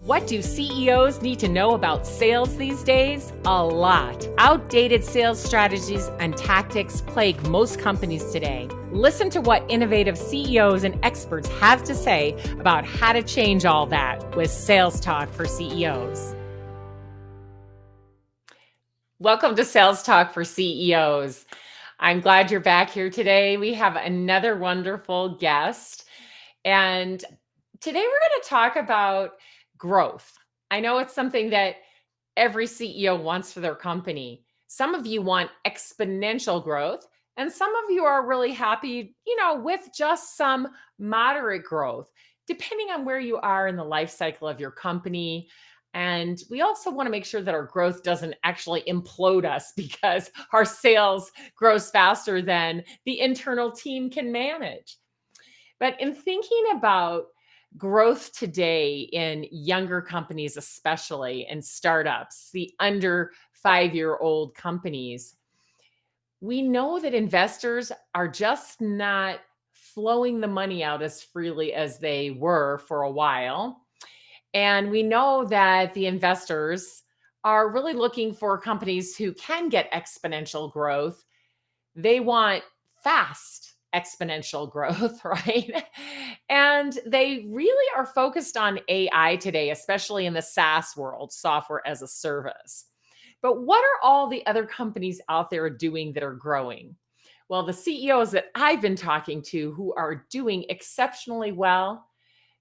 What do CEOs need to know about sales these days? A lot. Outdated sales strategies and tactics plague most companies today. Listen to what innovative CEOs and experts have to say about how to change all that with Sales Talk for CEOs. Welcome to Sales Talk for CEOs. I'm glad you're back here today. We have another wonderful guest. And today we're going to talk about growth. I know it's something that every CEO wants for their company. Some of you want exponential growth, and some of you are really happy, with just some moderate growth, depending on where you are in the life cycle of your company. And we also want to make sure that our growth doesn't actually implode us because our sales grows faster than the internal team can manage. But in thinking about growth today in younger companies, especially in startups, the under 5-year-old companies, we know that investors are just not flowing the money out as freely as they were for a while. And we know that the investors are really looking for companies who can get exponential growth. They want fast exponential growth, right? And they really are focused on AI today, especially in the SaaS world, software as a service. But what are all the other companies out there doing that are growing? Well, the CEOs that I've been talking to who are doing exceptionally well,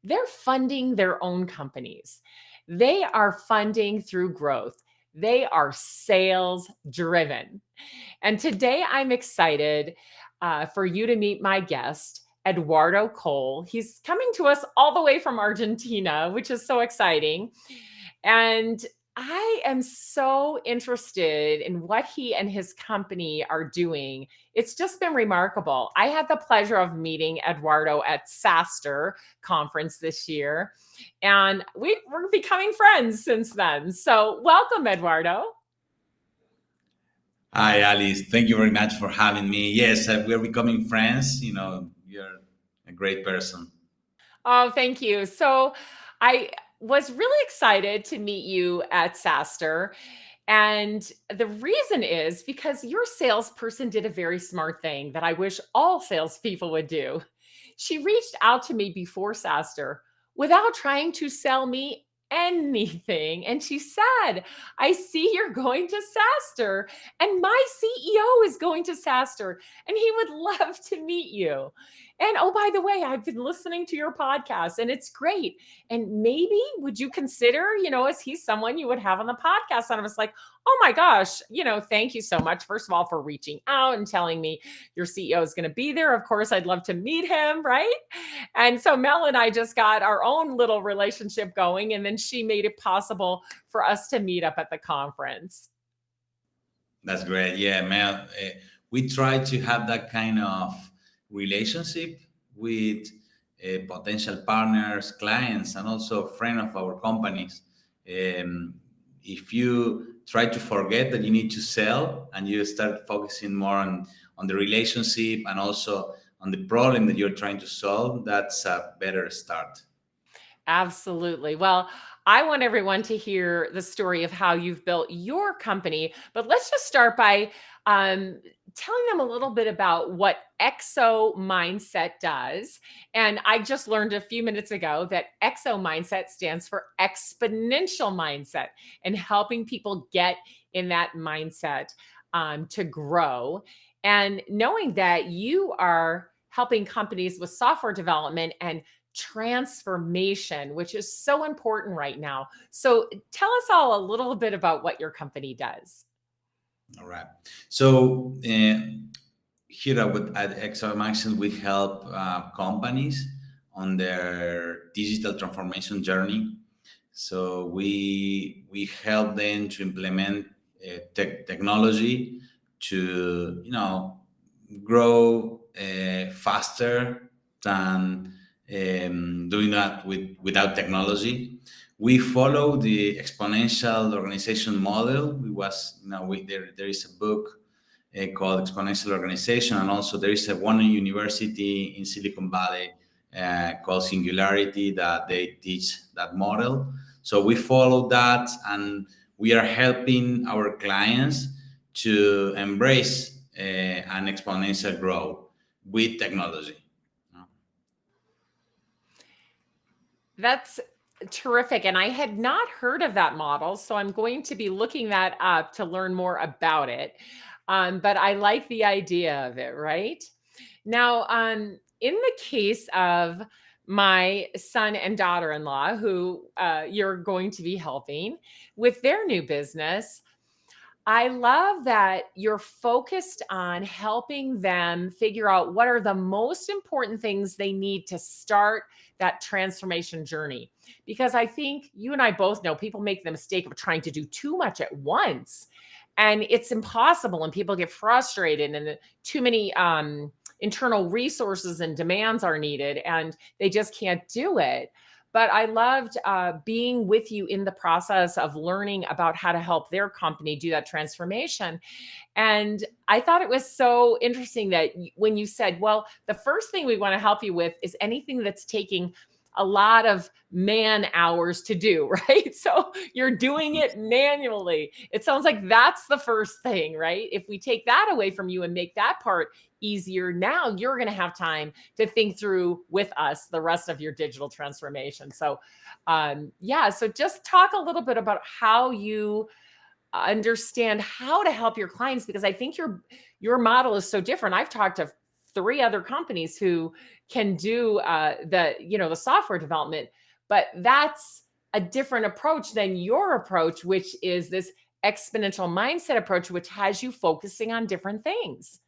they're funding their own companies. They are funding through growth. They are sales driven. And today I'm excited for you to meet my guest, Eduardo Coll. He's coming to us all the way from Argentina, which is so exciting. And I am so interested in what he and his company are doing. It's just been remarkable. I had the pleasure of meeting Eduardo at SaaStr conference this year, and we're becoming friends since then. So welcome, Eduardo. Hi, Alice. Thank you very much for having me. Yes, we're becoming friends. You're a great person. Oh, thank you. So I was really excited to meet you at SaaStr. And the reason is because your salesperson did a very smart thing that I wish all salespeople would do. She reached out to me before SaaStr without trying to sell me anything. And she said, I see you're going to SaaStr, and my CEO is going to SaaStr, and he would love to meet you. And oh, by the way, I've been listening to your podcast and it's great. And maybe would you consider, is he someone you would have on the podcast? And I was like, oh my gosh, thank you so much, first of all, for reaching out and telling me your CEO is going to be there. Of course, I'd love to meet him, right? And so Mel and I just got our own little relationship going. And then she made it possible for us to meet up at the conference. That's great. Yeah, man. We try to have that kind of relationship with potential partners, clients, and also friends of our companies. If you try to forget that you need to sell and you start focusing more on the relationship and also on the problem that you're trying to solve, that's a better start. Absolutely. Well, I want everyone to hear the story of how you've built your company, but let's just start by telling them a little bit about what EXO Mindset does. And I just learned a few minutes ago that EXO Mindset stands for exponential mindset and helping people get in that mindset to grow. And knowing that you are helping companies with software development and transformation, which is so important right now. So tell us all a little bit about what your company does. All right. So here at Exomaxon, we help companies on their digital transformation journey. So we help them to implement technology to grow faster than doing that without technology. We follow the exponential organization model. There is a book called Exponential Organization, and also there is one university in Silicon Valley called Singularity that they teach that model. So we follow that, and we are helping our clients to embrace an exponential growth with technology. That's terrific. And I had not heard of that model. So I'm going to be looking that up to learn more about it. But I like the idea of it, right? Now, in the case of my son and daughter in law, who you're going to be helping with their new business, I love that you're focused on helping them figure out what are the most important things they need to start that transformation journey. Because I think you and I both know people make the mistake of trying to do too much at once. And it's impossible, and people get frustrated, and too many internal resources and demands are needed, and they just can't do it. But I loved being with you in the process of learning about how to help their company do that transformation. And I thought it was so interesting that when you said, well, the first thing we want to help you with is anything that's taking a lot of man hours to do, right? So you're doing it manually. It sounds like that's the first thing, right? If we take that away from you and make that part easier, now you're going to have time to think through with us the rest of your digital transformation. So, yeah, so just talk a little bit about how you understand how to help your clients, because I think your model is so different. I've talked to three other companies who can do the software development, but that's a different approach than your approach, which is this exponential mindset approach, which has you focusing on different things.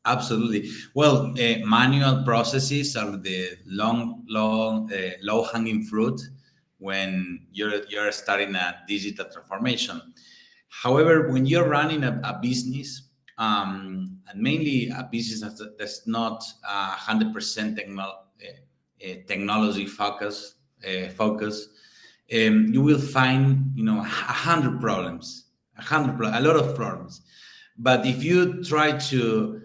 Absolutely. Well, manual processes are the low-hanging fruit when you're starting a digital transformation. However, when you're running a business, and mainly a business that's not 100% technology focus, you will find 100 problems, a lot of problems. But if you try to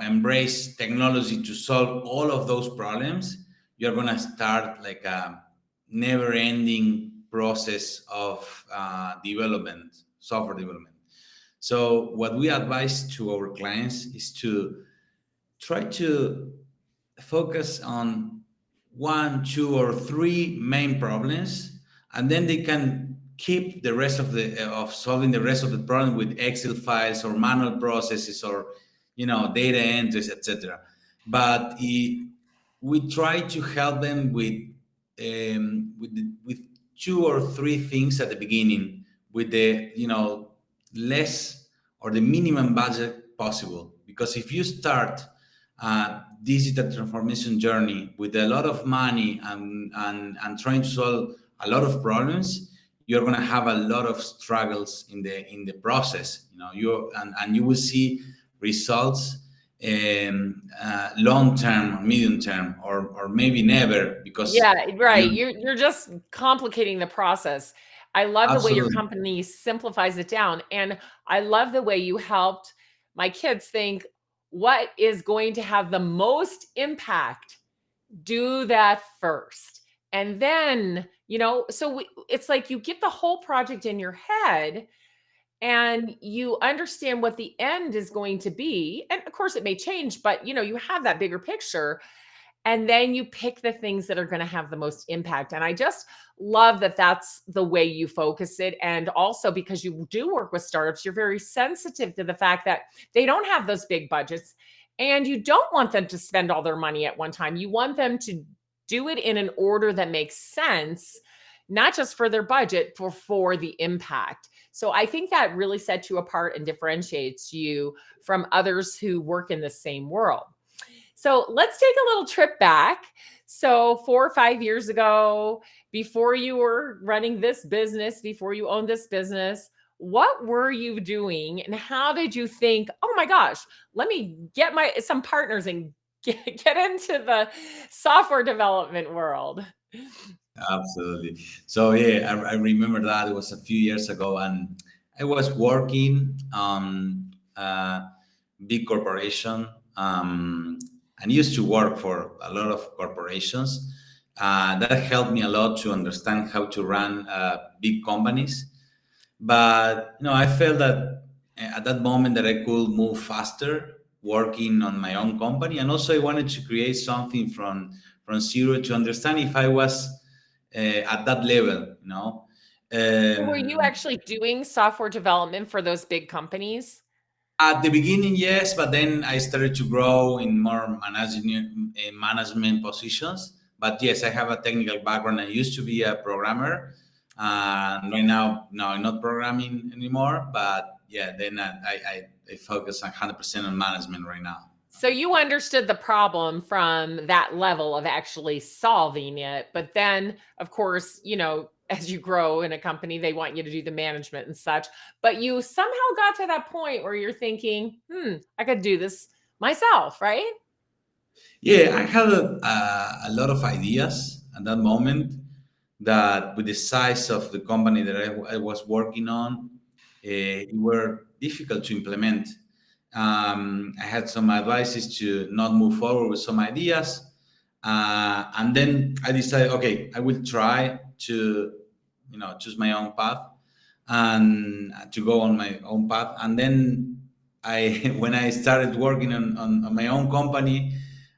embrace technology to solve all of those problems, you're going to start like a never ending process of development, software development. So what we advise to our clients is to try to focus on one, two, or three main problems, and then they can keep the rest of solving the rest of the problem with Excel files or manual processes or data entries, etc. But we try to help them with two or three things at the beginning, with the less or the minimum budget possible. Because if you start a digital transformation journey with a lot of money and trying to solve a lot of problems, you're going to have a lot of struggles in the process. And you will see results long term, medium term, or maybe never, because Yeah, right. you You're just complicating the process. I love the way your absolutely. company simplifies it down, and I love the way you helped my kids think what is going to have the most impact. Do that first. And then, it's like you get the whole project in your head and you understand what the end is going to be. And of course it may change, but you have that bigger picture, and then you pick the things that are going to have the most impact. And I just love that that's the way you focus it. And also, because you do work with startups, you're very sensitive to the fact that they don't have those big budgets, and you don't want them to spend all their money at one time. You want them to do it in an order that makes sense, not just for their budget, for the impact. So I think that really sets you apart and differentiates you from others who work in the same world. So let's take a little trip back. So 4 or 5 years ago, before you were running this business, before you owned this business, what were you doing, and how did you think, oh my gosh, let me get some partners and get into the software development world? Absolutely. So yeah, I remember that it was a few years ago, and I was working on a big corporation, and used to work for a lot of corporations. That helped me a lot to understand how to run big companies. But I felt that at that moment that I could move faster working on my own company, and also I wanted to create something from zero to understand if I was at that level. So were you Um, actually doing software development for those big companies? At the beginning, yes, but then I started to grow in more management positions. But yes, I have a technical background. I used to be a programmer. Right now, no, I'm not programming anymore. But yeah, then I focus 100% on management right now. So you understood the problem from that level of actually solving it. But then, of course, as you grow in a company, they want you to do the management and such. But you somehow got to that point where you're thinking, I could do this myself, right? Yeah, I had a lot of ideas at that moment that, with the size of the company that I was working on, it were difficult to implement. I had some advices to not move forward with some ideas. And then I decided, okay, I will try to, choose my own path and to go on my own path. And then when I started working on my own company,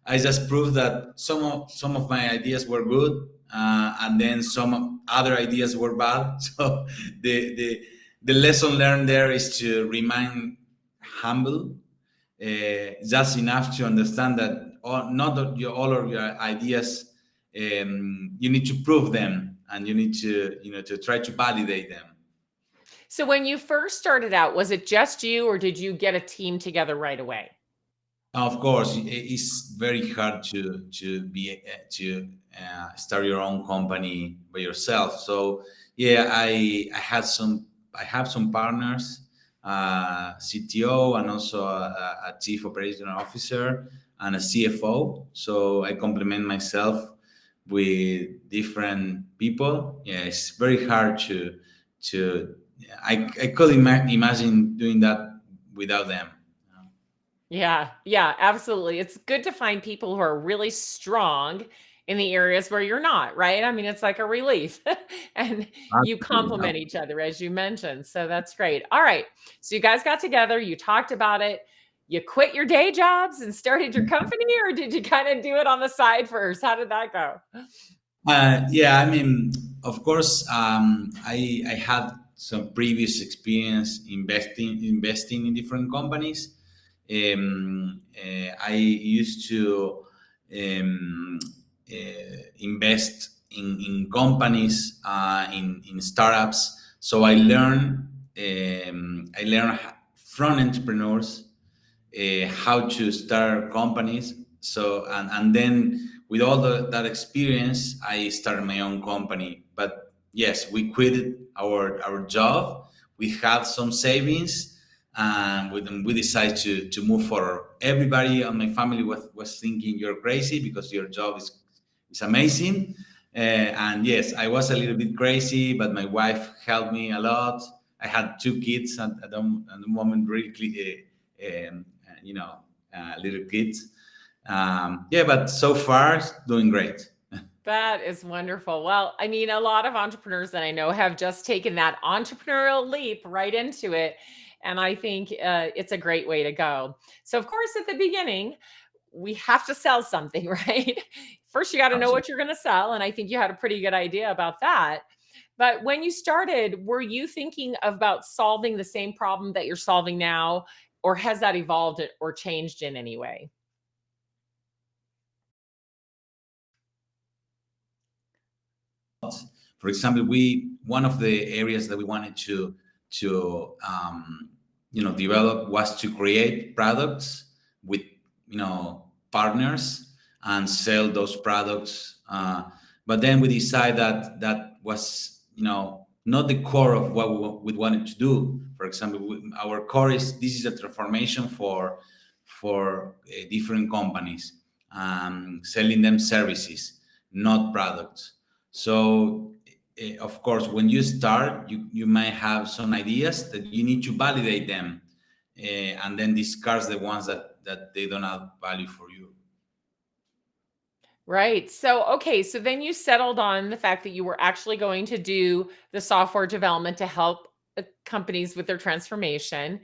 I just proved that some of my ideas were good, and then some other ideas were bad. So the the the lesson learned there is to remain humble, just enough to understand that not all of your ideas, you need to prove them, and you need to try to validate them. So when you first started out, was it just you or did you get a team together right away? Of course, it's very hard to start your own company by yourself. So yeah, I have some partners, CTO, and also a chief operating officer and a CFO. So I complement myself with different people. Yeah, it's very hard to I could imagine doing that without them. Yeah, yeah, absolutely. It's good to find people who are really strong in the areas where you're not, right? I mean, it's like a relief. And you Absolutely. complement each other, as you mentioned. So that's great. All right. So you guys got together, you talked about it. You quit your day jobs and started your company, or did you kind of do it on the side first? How did that go? Yeah, I mean, of course, I had some previous experience investing in different companies. I used to um, invest in companies, in startups. So I learned from entrepreneurs how to start companies. So and then with all that experience, I started my own company. But yes, we quit our job. We had some savings, and we decided to move forward. Everybody on my family was thinking you're crazy because your job is amazing. And yes, I was a little bit crazy, but my wife helped me a lot. I had two kids at the moment, really, little kids. Yeah, but so far, doing great. That is wonderful. Well, I mean, a lot of entrepreneurs that I know have just taken that entrepreneurial leap right into it. And I think it's a great way to go. So, of course, at the beginning, we have to sell something, right? First, you got to know Absolutely. what you're going to sell. And I think you had a pretty good idea about that. But when you started, were you thinking about solving the same problem that you're solving now? Or has that evolved or changed in any way? For example, we one of the areas that we wanted to develop was to create products with partners and sell those products. But then we decided that that was not the core of what we wanted to do. For example, our core is this is a transformation for different companies, selling them services, not products. So, of course, when you start, you might have some ideas that you need to validate them, and then discard the ones that they don't have value for you. Right. So, okay. So then you settled on the fact that you were actually going to do the software development to help companies with their transformation.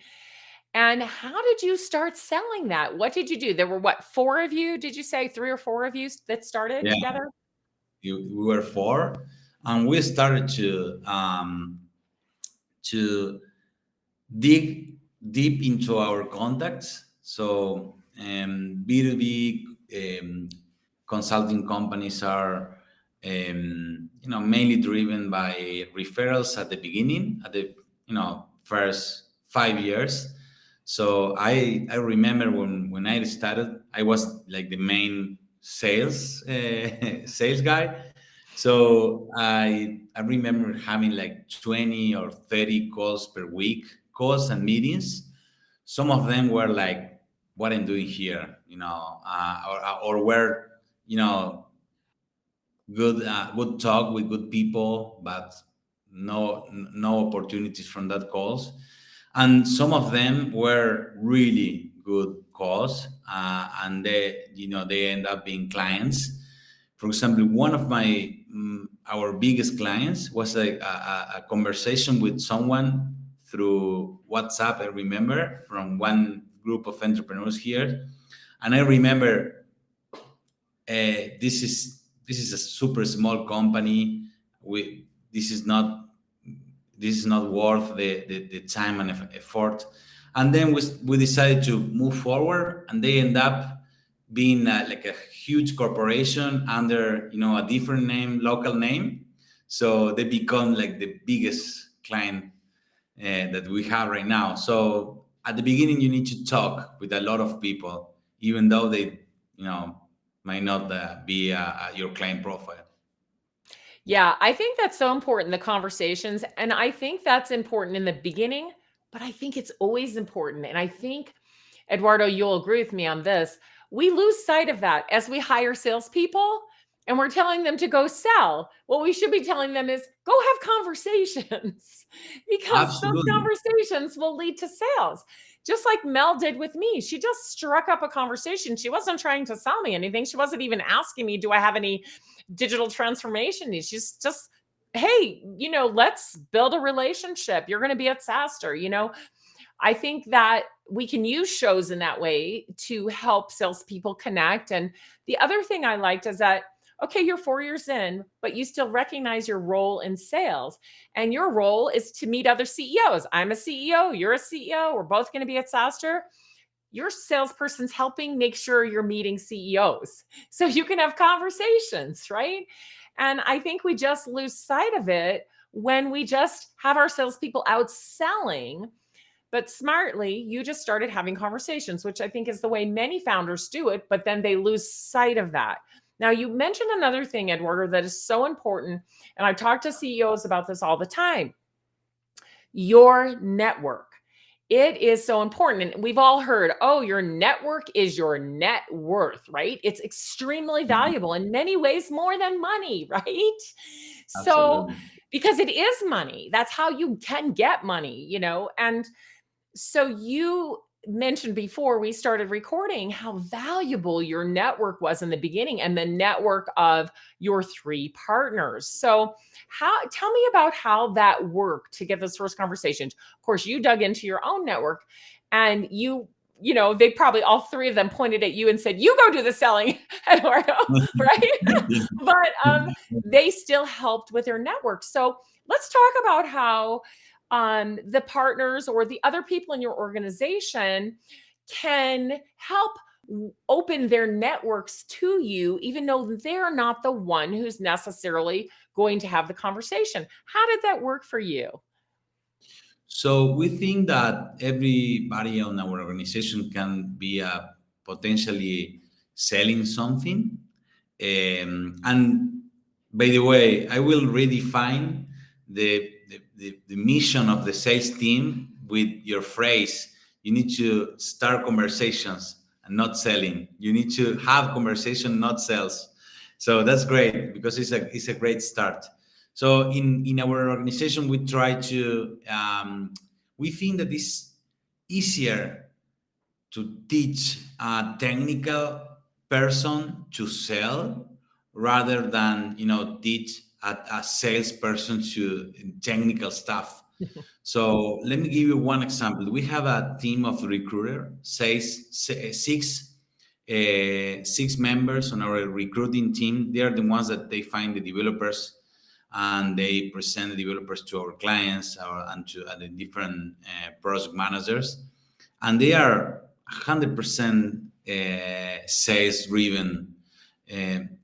And how did you start selling that? What did you do? There were what, four of you? Did you say three or four of you that started Yeah, together? we were four, and we started to dig deep into our contacts. So B2B consulting companies are mainly driven by referrals at the beginning, at the first 5 years. So I remember when I started, I was like the main sales sales guy. So I remember having like 20 or 30 calls per week, calls and meetings. Some of them were like, what I'm doing here, or were, you know, good talk with good people, but no opportunities from that calls. And some of them were really good calls, and they end up being clients. For example, one of our biggest clients was a conversation with someone through WhatsApp. I remember from one group of entrepreneurs here, and I remember this is a super small company. We this is not worth the time and effort. And then we decided to move forward, and they end up being like a huge corporation under a different name, local name. So they become like the biggest client that we have right now. So at the beginning, you need to talk with a lot of people, even though they, you know, might not be your client profile. Yeah, I think that's so important, the conversations. And I think that's important in the beginning, but I think it's always important. And I think, Eduardo, you'll agree with me on this. We lose sight of that as we hire salespeople and we're telling them to go sell. What we should be telling them is go have conversations because those Absolutely. conversations will lead to sales. Just like Mel did with me. She just struck up a conversation. She wasn't trying to sell me anything. She wasn't even asking me, do I have any digital transformation needs? She's just, hey, let's build a relationship. You're going to be at SaaStr. I think that we can use shows in that way to help salespeople connect. And the other thing I liked is that, okay, you're 4 years in, but you still recognize your role in sales. And your role is to meet other CEOs. I'm a CEO, you're a CEO, we're both going to be at SaaStr. Your salesperson's helping make sure you're meeting CEOs so you can have conversations, right? And I think we just lose sight of it when we just have our salespeople out selling. But smartly, you just started having conversations, which I think is the way many founders do it, but then they lose sight of that. Now, you mentioned another thing, Eduardo, that is so important. And I talk to CEOs about this all the time: your network. It is so important. And we've all heard, oh, your network is your net worth, right? It's extremely Mhm. valuable in many ways, more than money, right? So, Absolutely. because it is money, that's how you can get money. And so you mentioned before we started recording how valuable your network was in the beginning and the network of your three partners. So how tell me about how that worked to get those first conversations. Of course, you dug into your own network and they probably all three of them pointed at you and said, "You go do the selling, Eduardo," right? But they still helped with their network. So let's talk about how the partners or the other people in your organization can help open their networks to you, even though they're not the one who's necessarily going to have the conversation. How did that work for you? So we think that everybody on our organization can be potentially selling something. And by the way, I will redefine the mission of the sales team with your phrase. You need to start conversations and not selling. You need to have conversation, not sales. So that's great because it's a great start. So in our organization, we try to we think that it's easier to teach a technical person to sell rather than teach a salesperson to technical stuff. So let me give you one example. We have a team of recruiter, six members on our recruiting team. They are the ones that they find the developers, and they present the developers to our clients and to the different project managers, and they are 100% sales driven. And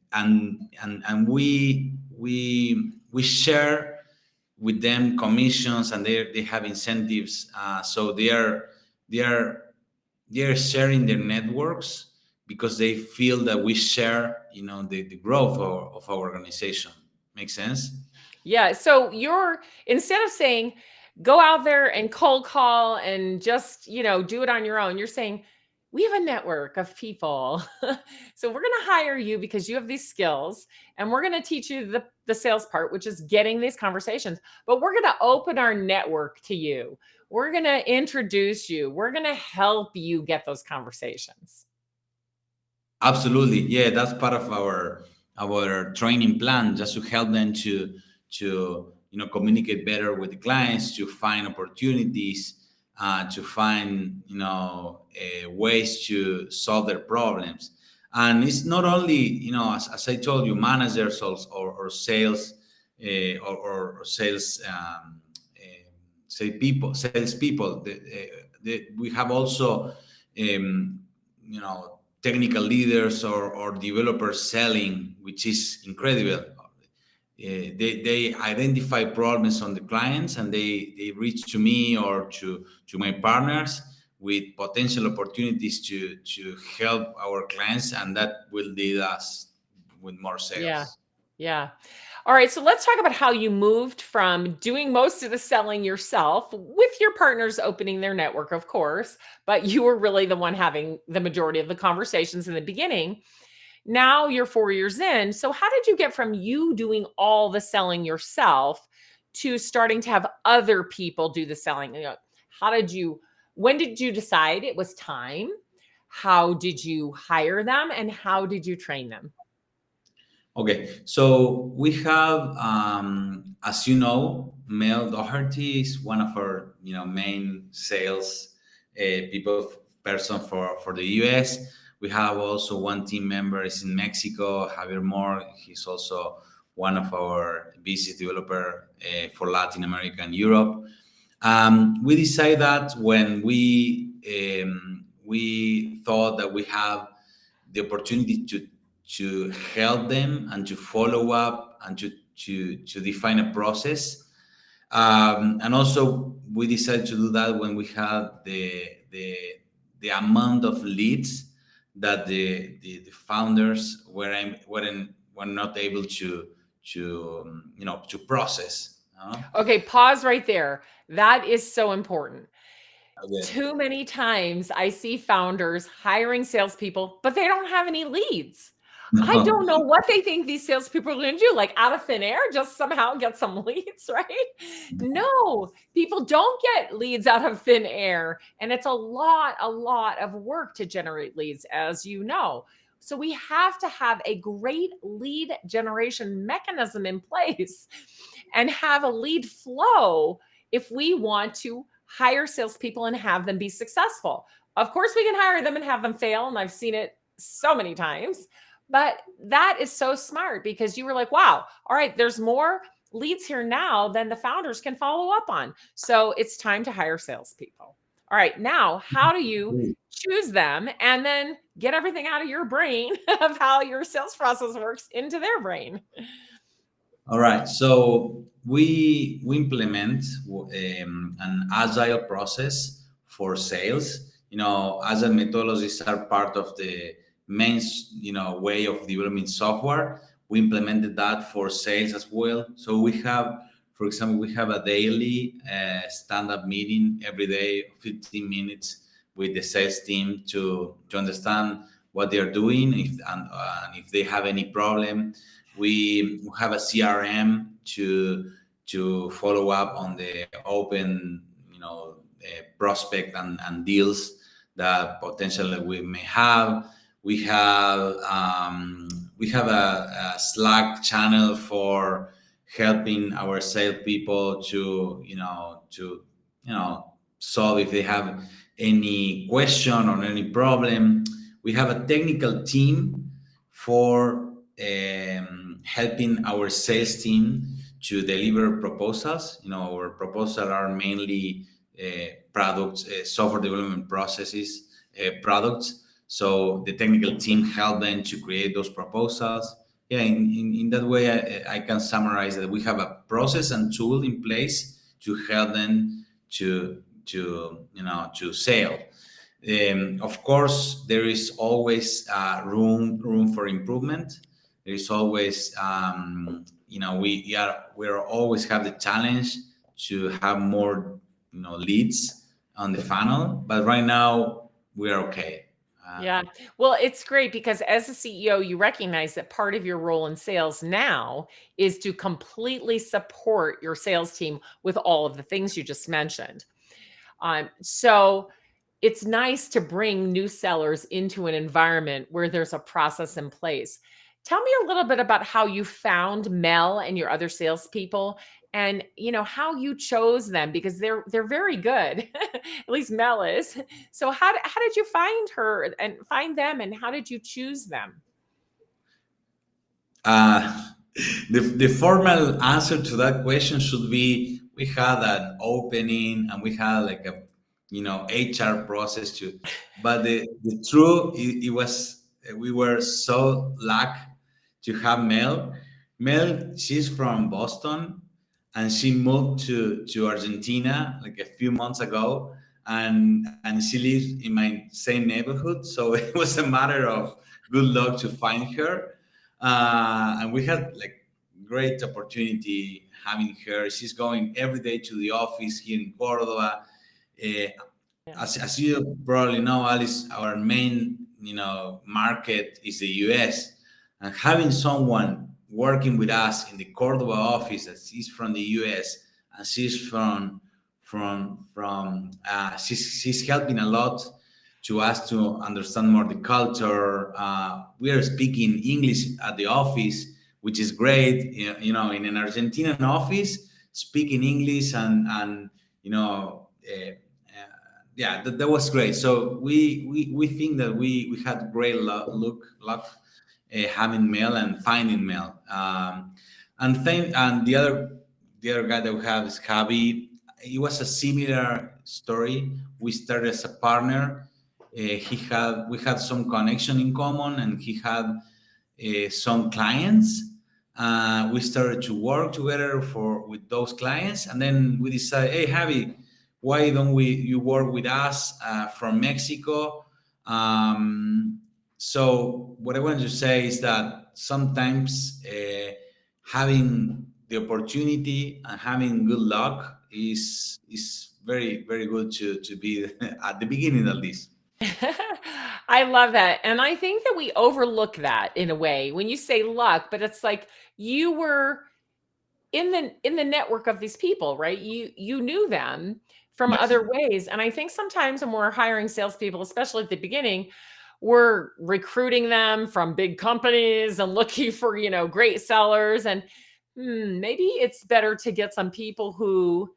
we share with them commissions, and they have incentives. So they are they are sharing their networks because they feel that we share the growth of our organization. Make sense? Yeah. So you're, instead of saying, go out there and cold call and just, do it on your own, you're saying, we have a network of people. So we're going to hire you because you have these skills, and we're going to teach you the sales part, which is getting these conversations. But we're going to open our network to you. We're going to introduce you. We're going to help you get those conversations. Absolutely, yeah. That's part of our training plan, just to help them to communicate better with the clients, to find opportunities, to find ways to solve their problems. And it's not only as I told you, managers or sales or sales say people sales people. We have also you know technical leaders or developers selling, which is incredible. They identify problems on the clients, and they reach to me or to my partners with potential opportunities to help our clients, and that will lead us with more Yeah. sales. Yeah. All right. So let's talk about how you moved from doing most of the selling yourself, with your partners opening their network, of course, but you were really the one having the majority of the conversations in the beginning. Now you're 4 years in. So, how did you get from you doing all the selling yourself to starting to have other people do the selling? How did you, when did you decide it was time? How did you hire them, and how did you train them? Okay, so we have, as you know, Mel Doherty is one of our main sales people person for the US. We have also one team member is in Mexico, Javier Moore. He's also one of our business developer for Latin America and Europe. We decided that when we thought that we have the opportunity to help them and to follow up and to define a process. And also we decided to do that when we had the amount of leads that the founders were not able to process. Okay, pause right there. That is so important. Okay. Too many times I see founders hiring salespeople, but they don't have any leads. I don't know what they think these salespeople are going to do, like out of thin air, just somehow get some leads, right? No, people don't get leads out of thin air. And it's a lot of work to generate leads, as you know. So we have to have a great lead generation mechanism in place and have a lead flow if we want to hire salespeople and have them be successful. Of course, we can hire them and have them fail. And I've seen it so many times. But that is so smart, because you were like, wow, all right, there's more leads here now than the founders can follow up on. So it's time to hire salespeople. All right, now, how do you choose them and then get everything out of your brain of how your sales process works into their brain? All right, so we implement an agile process for sales. Agile methodologies are part of the main way of developing software. We implemented that for sales as well. So we have, for example, we have a daily stand-up meeting every day, 15 minutes, with the sales team to understand what they are doing, and if they have any problem. We have a CRM to follow up on the open, prospect and deals that potentially we may have. We have we have a Slack channel for helping our salespeople to solve if they have any question or any problem. We have a technical team for helping our sales team to deliver proposals. Our proposals are mainly products, software development processes, products. So the technical team help them to create those proposals. Yeah, in that way, I can summarize that we have a process and tool in place to help them to sell. Of course, there is always room for improvement. There is always we are always have the challenge to have more leads on the funnel, but right now we are okay. Yeah. Well, it's great because as a CEO, you recognize that part of your role in sales now is to completely support your sales team with all of the things you just mentioned. So it's nice to bring new sellers into an environment where there's a process in place. Tell me a little bit about how you found Mel and your other salespeople, and how you chose them because they're very good. At least Mel is. So how did you find her and find them, and how did you choose them? Uh, the formal answer to that question should be we had an opening and we had like a HR process to, but the truth it was we were so lucky to have Mel. Mel, she's from Boston and she moved to Argentina like a few months ago, and she lives in my same neighborhood, so it was a matter of good luck to find her. And we had like great opportunity having her. She's going every day to the office here in Cordoba. Uh, Yeah. as you probably know, Alice, our main market is the U.S. And having someone working with us in the Cordoba office that is from the U.S. and she's she's helping a lot to us to understand more the culture. We are speaking English at the office, which is great. In an Argentinian office, speaking English and you know. Yeah, that was great. So we think that we had great luck having Mel and finding Mel. And the other guy that we have is Javi. It was a similar story. We started as a partner. We had some connection in common, and he had some clients. We started to work together with those clients, and then we decided, hey, Javi, why don't you work with us from Mexico? So what I want to say is that sometimes having the opportunity and having good luck is very very good to be at the beginning at least. I love that. And I think that we overlook that in a way when you say luck, but it's like you were in the network of these people, right? You knew them from Yes. other ways. And I think sometimes when we're hiring salespeople, especially at the beginning, we're recruiting them from big companies and looking for, great sellers. And maybe it's better to get some people who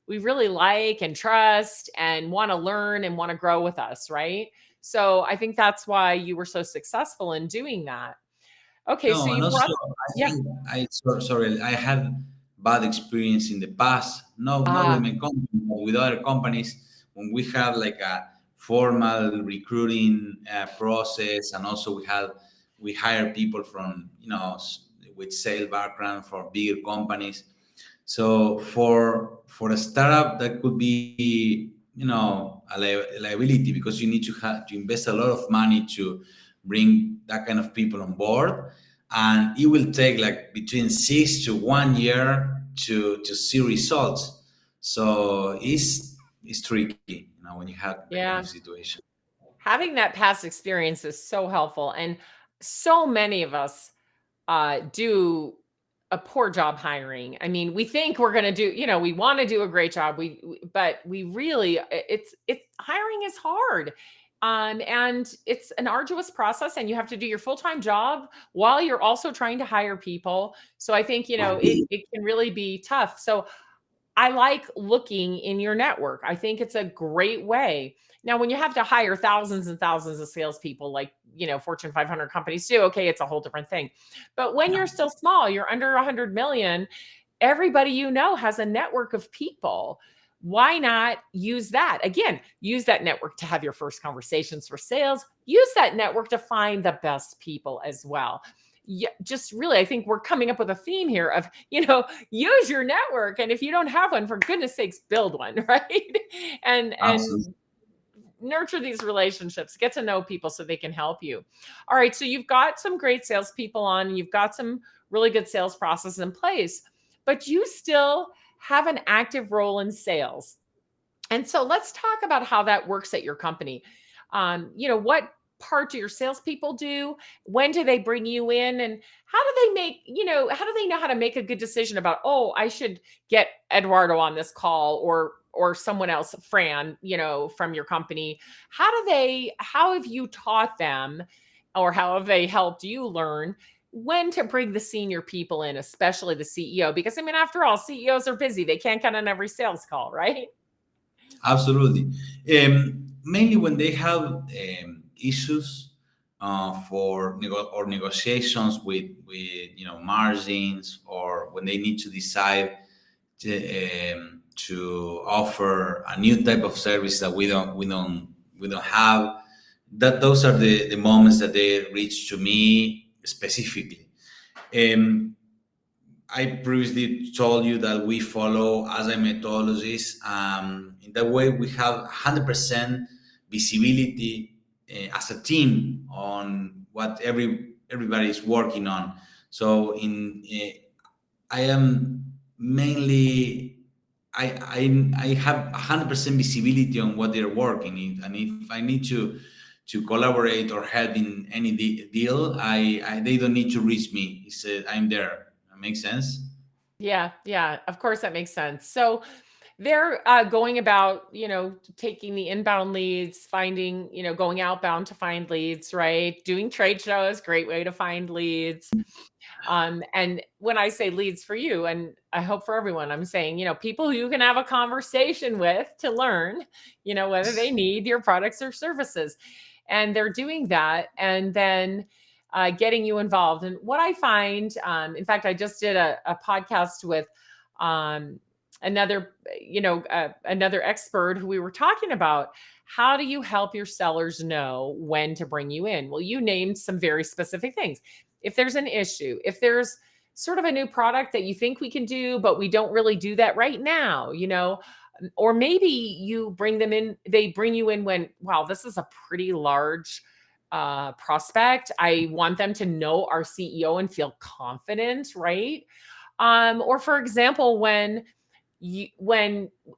we really like and trust and want to learn and want to grow with us, right? So I think that's why you were so successful in doing that. Okay, so No, and you also brought, I yeah. think sorry, I had bad experience in the past. No, not with Ah, my company, but with other companies when we have like a formal recruiting process, and also we hire people from with sales background for bigger companies. So for a startup, that could be a liability because you need to have to invest a lot of money to bring that kind of people on board, and it will take like between 6 to 1 year to see results. So it's tricky, when you have that kind of yeah. situation. Having that past experience is so helpful, and so many of us do a poor job hiring. I mean, we think we're going to do, we want to do a great job. But we really, it's hiring is hard. And it's an arduous process, and you have to do your full-time job while you're also trying to hire people. So I think, it can really be tough. So I like looking in your network. I think it's a great way. Now, when you have to hire thousands and thousands of salespeople, like, Fortune 500 companies do, okay, it's a whole different thing. But when Yeah. you're still small, you're under 100 million, everybody has a network of people. Why not use that? Again, use that network to have your first conversations for sales. Use that network to find the best people as well. Yeah, just really, I think we're coming up with a theme here of, use your network. And if you don't have one, for goodness sakes, build one, right? And Absolutely. nurture these relationships, get to know people so they can help you. All right. So you've got some great salespeople on, and you've got some really good sales processes in place, but you still have an active role in sales. And so let's talk about how that works at your company. What part do your salespeople do? When do they bring you in? And how do they know how to make a good decision about, oh, I should get Eduardo on this call, or someone else, Fran, from your company? How have you taught them, or how have they helped you learn when to bring the senior people in, especially the CEO? Because I mean, after all, CEOs are busy. They can't get on every sales call, right? Absolutely. Mainly when they have issues or negotiations with margins, or when they need to decide to offer a new type of service that we don't have. That those are the moments that they reach to me specifically. Um, I previously told you that we follow agile methodologies. In that way, we have 100% visibility as a team on what everybody is working on. So I am mainly I have 100% visibility on what they're working in, and if I need to collaborate or help in any deal, they don't need to reach me. I'm there. That makes sense. Yeah, yeah, of course that makes sense. So they're going about, taking the inbound leads, finding, going outbound to find leads, right? Doing trade shows, great way to find leads. And when I say leads for you, and I hope for everyone, I'm saying, people who you can have a conversation with to learn, whether they need your products or services. And they're doing that. And then getting you involved. And what I find, in fact, I just did a podcast with um, another expert who we were talking about, how do you help your sellers know when to bring you in? Well, you named some very specific things. If there's an issue, if there's sort of a new product that you think we can do, but we don't really do that right now, or maybe they bring you in when, wow, this is a pretty large prospect. I want them to know our CEO and feel confident, right? Or for example, when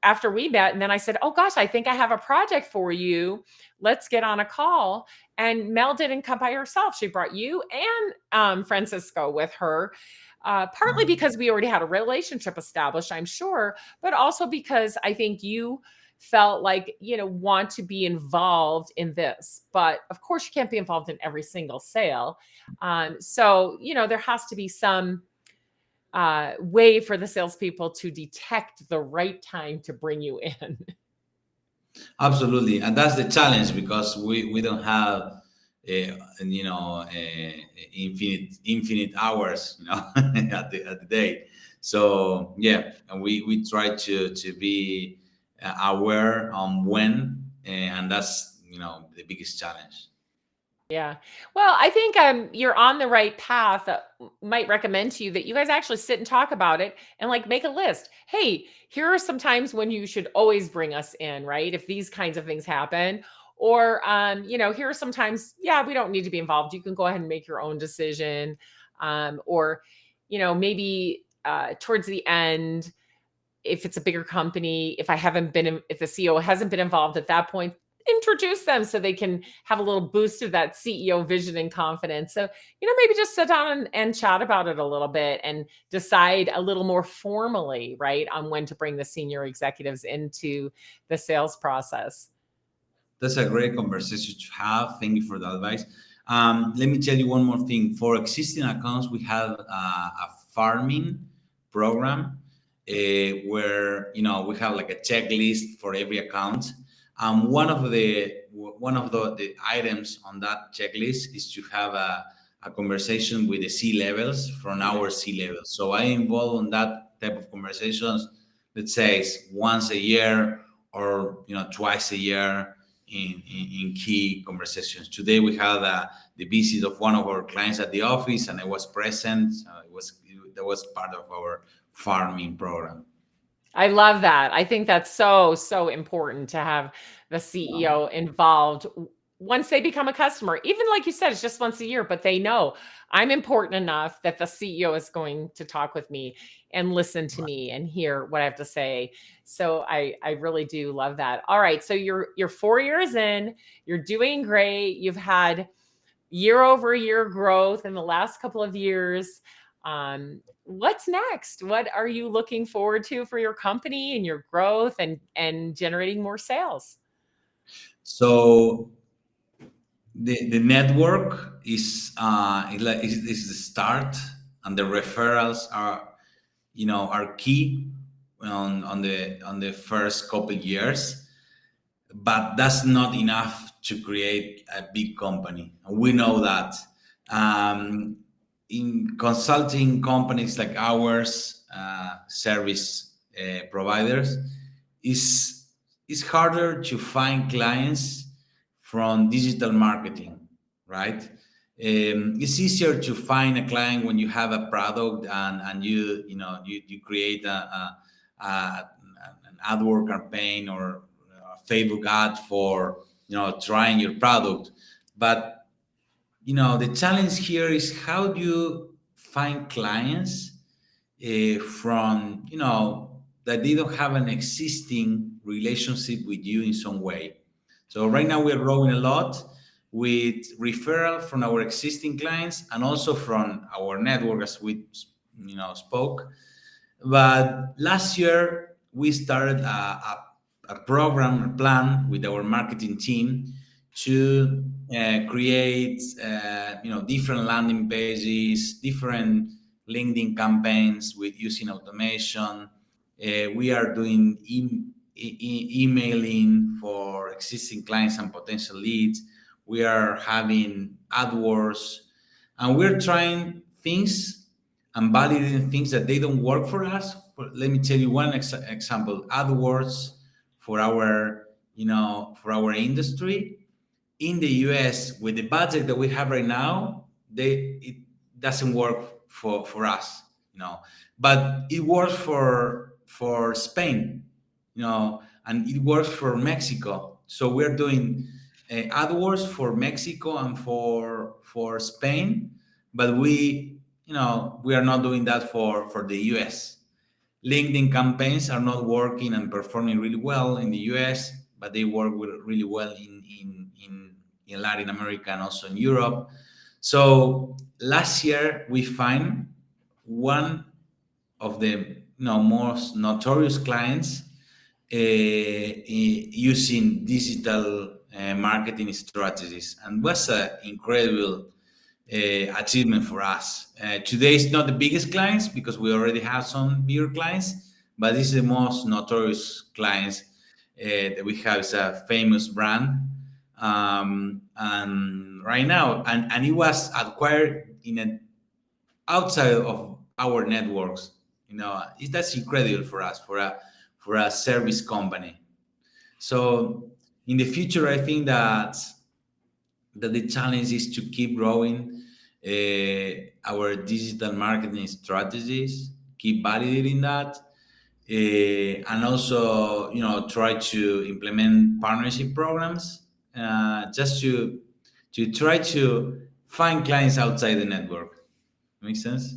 after we met, and then I said, oh gosh, I think I have a project for you. Let's get on a call. And Mel didn't come by herself. She brought you and Francisco with her, partly because we already had a relationship established, I'm sure, but also because I think you felt like, want to be involved in this. But of course, you can't be involved in every single sale. So, there has to be some way for the salespeople to detect the right time to bring you in. Absolutely, and that's the challenge because we don't have infinite hours at the day. So yeah, and we try to be aware on when, and that's the biggest challenge. Yeah. Well, I think you're on the right path. Might recommend to you that you guys actually sit and talk about it and like make a list. Hey, here are some times when you should always bring us in, right? If these kinds of things happen. Or here are some times, yeah, we don't need to be involved. You can go ahead and make your own decision. Or, maybe towards the end, if it's a bigger company, if the CEO hasn't been involved at that point, introduce them so they can have a little boost of that CEO vision and confidence. So, maybe just sit down and chat about it a little bit and decide a little more formally, right, on when to bring the senior executives into the sales process. That's a great conversation to have. Thank you for the advice. Let me tell you one more thing. For existing accounts, we have a farming program where we have like a checklist for every account. One of the items on that checklist is to have a conversation with the C levels from our C levels. So I involve in that type of conversations. Let's say once a year or twice a year in key conversations. Today we had the visit of one of our clients at the office, and I was present. That was part of our farming program. I love that. I think that's so, so important to have the CEO involved once they become a customer. Even like you said, it's just once a year, but they know I'm important enough that the CEO is going to talk with me and listen to me and hear what I have to say. So I really do love that. All right, so you're 4 years in, you're doing great. You've had year over year growth in the last couple of years. What's next? What are you looking forward to for your company and your growth and generating more sales? So the network is the start, and the referrals are key on the first couple years, but that's not enough to create a big company. And we know that. Um, in consulting companies like ours, service providers, is it's harder to find clients from digital marketing, right? It's easier to find a client when you have a product, and you create an AdWord campaign or a Facebook ad for trying your product. But the challenge here is, how do you find clients from that they don't have an existing relationship with you in some way. So right now we're growing a lot with referral from our existing clients and also from our network, as we spoke. But last year we started a program, a plan with our marketing team to create different landing pages, different LinkedIn campaigns with using automation. We are doing emailing for existing clients and potential leads. We are having AdWords, and we're trying things and validating things that they don't work for us. But let me tell you one example: AdWords for our industry in the US, with the budget that we have right now, it doesn't work for us, but it works for Spain, and it works for Mexico. So we're doing AdWords for Mexico and for Spain, but we are not doing that for the US. LinkedIn campaigns are not working and performing really well in the US, but they work really well in Latin America and also in Europe. So last year we find one of the most notorious clients using digital marketing strategies, and was an incredible achievement for us. Today is not the biggest clients because we already have some bigger clients, but this is the most notorious clients that we have. It's a famous brand, and right now, and it was acquired outside of our networks. That's incredible for us, for a service company. So in the future, I think that the challenge is to keep growing our digital marketing strategies, keep validating that, and also try to implement partnership programs, just to try to find clients outside the network. Make sense?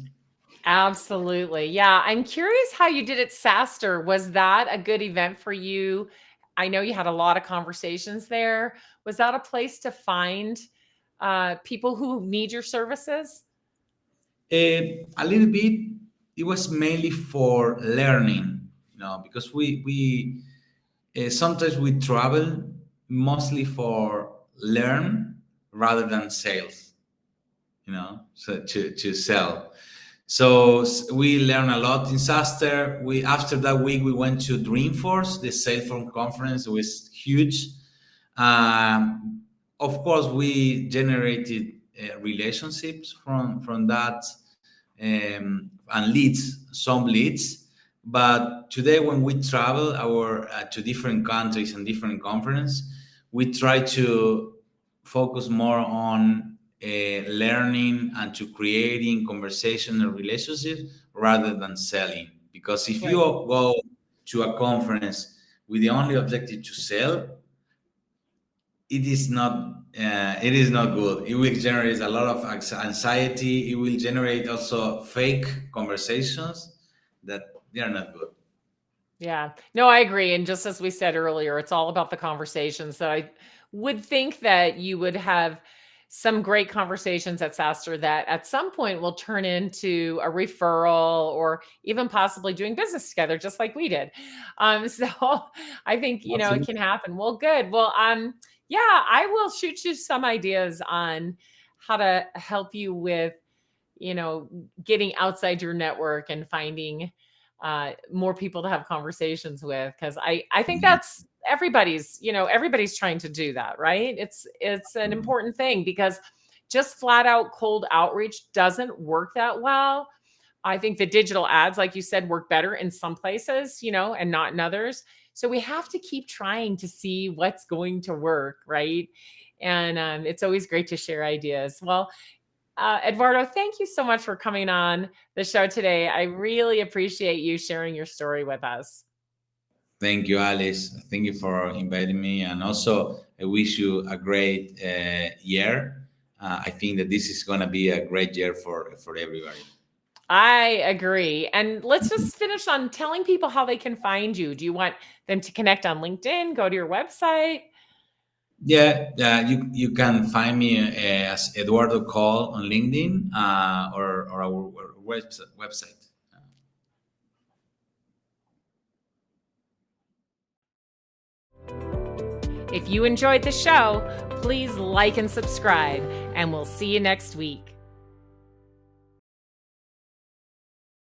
Absolutely. Yeah. I'm curious how you did at SaaStr. Was that a good event for you? I know you had a lot of conversations there. Was that a place to find people who need your services? A little bit. It was mainly for learning, because we sometimes we travel mostly for learn rather than sales, so to sell. So we learned a lot in Saster. We After that week we went to Dreamforce, the Salesforce conference. It was huge. Um, of course, we generated relationships from that, and leads, some leads. But today, when we travel to different countries and different conferences, we try to focus more on learning and to creating conversational relationships rather than selling. Because if you Right. go to a conference with the only objective to sell, it is not good. It will generate a lot of anxiety. It will generate also fake conversations that they are not good. Yeah. No, I agree. And just as we said earlier, it's all about the conversations. So I would think that you would have some great conversations at SaaStr that at some point will turn into a referral or even possibly doing business together, just like we did. So I think, it Absolutely. can happen. Well, good. Well, yeah, I will shoot you some ideas on how to help you with you know, getting outside your network and finding more people to have conversations with. Because I think Yeah. that's everybody's trying to do that, right? It's an important thing because just flat out cold outreach doesn't work that well. I think the digital ads, like you said, work better in some places, and not in others. So we have to keep trying to see what's going to work, right? And it's always great to share ideas. Well, Eduardo, thank you so much for coming on the show today. I really appreciate you sharing your story with us. Thank you, Alice. Thank you for inviting me. And also, I wish you a great year. I think that this is going to be a great year for everybody. I agree. And let's just finish on telling people how they can find you. Do you want them to connect on LinkedIn, go to your website? Yeah, you can find me as Eduardo Coll on LinkedIn, or our website. If you enjoyed the show, please like and subscribe, and we'll see you next week.